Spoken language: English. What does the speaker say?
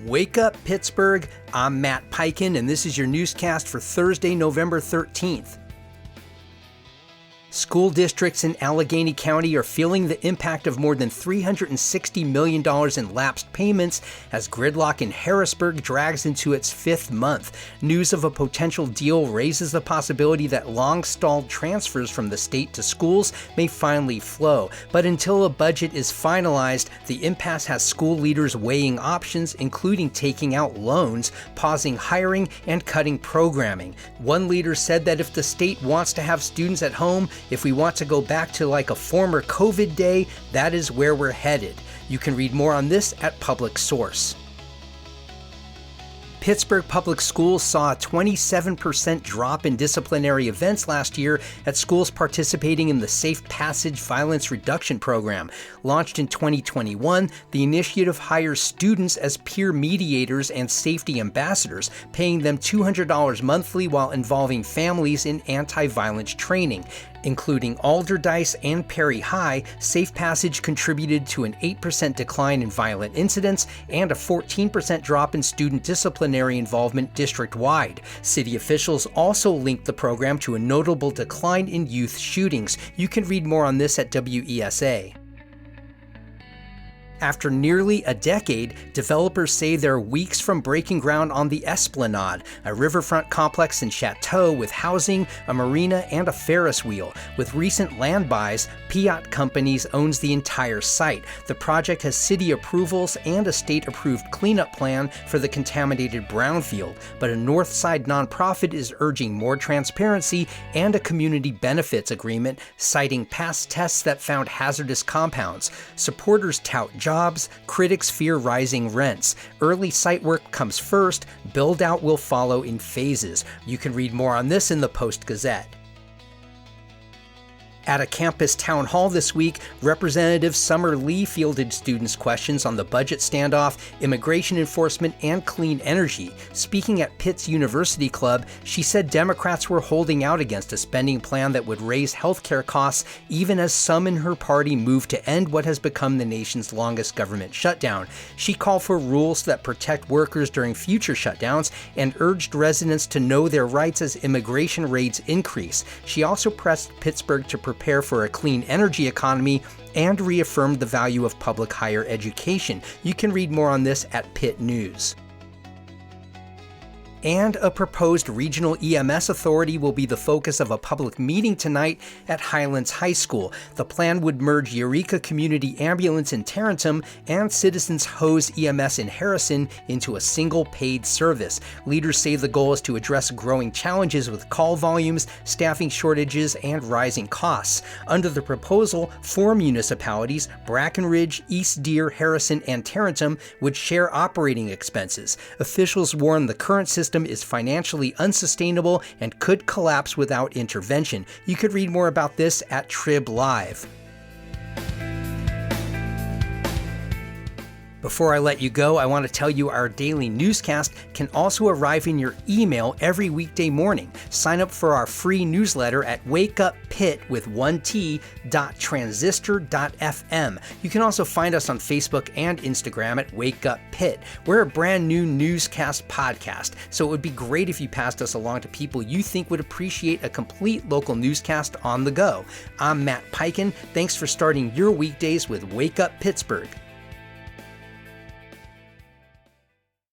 Wake up, Pittsburgh. I'm Matt Peiken, and this is your newscast for Thursday, November 13th. School districts in Allegheny County are feeling the impact of more than $360 million in lapsed payments as gridlock in Harrisburg drags into its fifth month. News of a potential deal raises the possibility that long-stalled transfers from the state to schools may finally flow. But until a budget is finalized, the impasse has school leaders weighing options, including taking out loans, pausing hiring, and cutting programming. One leader said that if the state wants to have students at home, if we want to go back to like a former COVID day, that is where we're headed. You can read more on this at Public Source. Pittsburgh Public Schools saw a 27% drop in disciplinary events last year at schools participating in the Safe Passage Violence Reduction Program. Launched in 2021, the initiative hires students as peer mediators and safety ambassadors, paying them $200 monthly while involving families in anti-violence training. Including Alderdice and Perry High, Safe Passage contributed to an 8% decline in violent incidents and a 14% drop in student disciplinary involvement district-wide. City officials also linked the program to a notable decline in youth shootings. You can read more on this at WESA. After nearly a decade, developers say they're weeks from breaking ground on the Esplanade, a riverfront complex and chateau with housing, a marina, and a Ferris wheel. With recent land buys, Pitt Companies owns the entire site. The project has city approvals and a state-approved cleanup plan for the contaminated brownfield, but a Northside nonprofit is urging more transparency and a community benefits agreement, citing past tests that found hazardous compounds. Supporters tout jobs, critics fear rising rents. Early site work comes first, build-out will follow in phases. You can read more on this in the Post-Gazette. At a campus town hall this week, Representative Summer Lee fielded students' questions on the budget standoff, immigration enforcement, and clean energy. Speaking at Pitt's University Club, she said Democrats were holding out against a spending plan that would raise healthcare costs, even as some in her party moved to end what has become the nation's longest government shutdown. She called for rules that protect workers during future shutdowns and urged residents to know their rights as immigration raids increase. She also pressed Pittsburgh to prepare for a clean energy economy and reaffirmed the value of public higher education. You can read more on this at Pitt News. And a proposed regional EMS authority will be the focus of a public meeting tonight at Highlands High School. The plan would merge Eureka Community Ambulance in Tarentum and Citizens Hose EMS in Harrison into a single paid service. Leaders say the goal is to address growing challenges with call volumes, staffing shortages, and rising costs. Under the proposal, 4 municipalities, Brackenridge, East Deer, Harrison, and Tarentum, would share operating expenses. Officials warn the current system is financially unsustainable and could collapse without intervention. You could read more about this at Trib Live. Before I let you go, I want to tell you our daily newscast can also arrive in your email every weekday morning. Sign up for our free newsletter at wakeuppit.transistor.fm. You can also find us on Facebook and Instagram at Wake Up Pitt. We're a brand new newscast podcast, so it would be great if you passed us along to people you think would appreciate a complete local newscast on the go. I'm Matt Peiken. Thanks for starting your weekdays with Wake Up Pittsburgh.